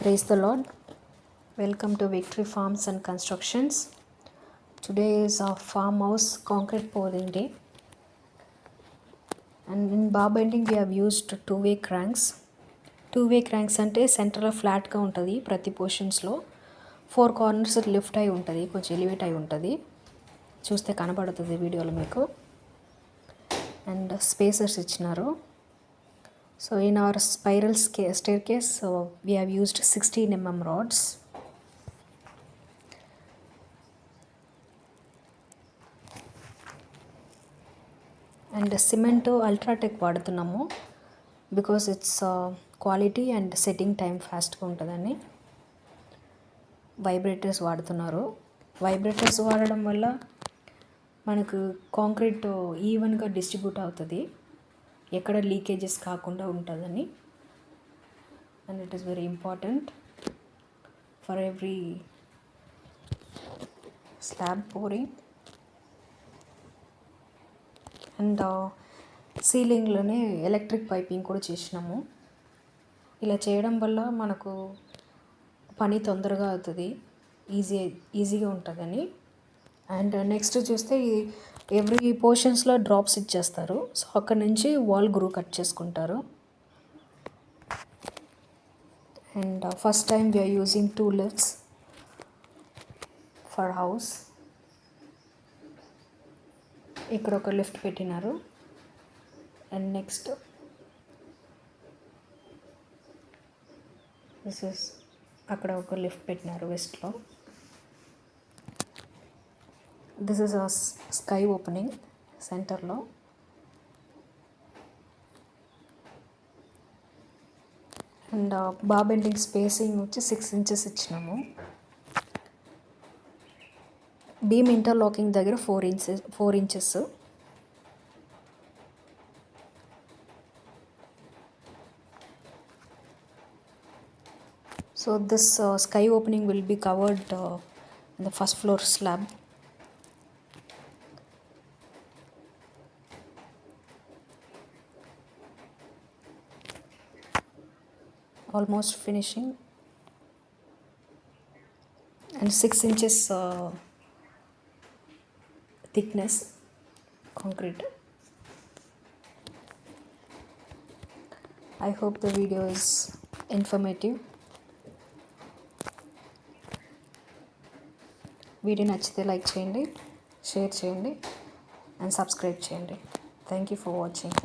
Praise the Lord. Welcome to Victory Farms and Constructions. Today is our farmhouse concrete pouring day. And in bar bending we have used two-way cranks. Two-way cranks అంటే సెంటర్లో ఫ్లాట్గా ఉంటుంది ప్రతి పోర్షన్స్లో. 4 corners lift అయి ఉంటుంది, కొంచెం elevate అయి ఉంటుంది. చూస్తే కనబడుతుంది వీడియోలో మీకు. అండ్ స్పేసర్స్ ఇచ్చినారు. So in our spiral staircase, we have used 16 mm rods. And cement Ultratech వాడుతున్నాము because it's quality and setting time fastగా ఉంటుందని. వైబ్రేటర్స్ వాడుతున్నారు. వైబ్రేటర్స్ వాడడం వల్ల మనకు కాంక్రీట్ ఈవెన్గా డిస్ట్రిబ్యూట్ అవుతుంది, ఎక్కడ లీకేజెస్ కాకుండా ఉంటుందని. And it is very important for every slab pouring. And సీలింగ్లోనే ఎలక్ట్రిక్ పైపింగ్ కూడా చేసినాము. ఇలా చేయడం వల్ల మనకు పని తొందరగా అవుతుంది, ఈజీగా ఉంటుందని. అండ్ నెక్స్ట్ చూస్తే ఎవ్రీ పోర్షన్స్లో డ్రాప్స్ ఇచ్చేస్తారు. సో అక్కడ నుంచి వాల్ గ్రూ కట్ చేసుకుంటారు. And first time we're using 2 lifts for house. ఇక్కడ ఒక లిఫ్ట్ పెట్టినారు. అండ్ నెక్స్ట్ దిస్ ఇస్ అక్కడ ఒక లిఫ్ట్ పెట్టినారు వెస్ట్లో. This is a sky opening సెంటర్లో. అండ్ బార్ బెండింగ్ స్పేసింగ్ వచ్చి 6 inches ఇచ్చినాము. బీమ్ ఇంటర్లాకింగ్ దగ్గర 4 inches. So this sky opening will be covered in the first floor slab. Almost finishing. And 6 inches thickness concrete. I hope the video is informative. Video నచ్చితే like చేయండి, share చేయండి and subscribe చేయండి. Thank you for watching.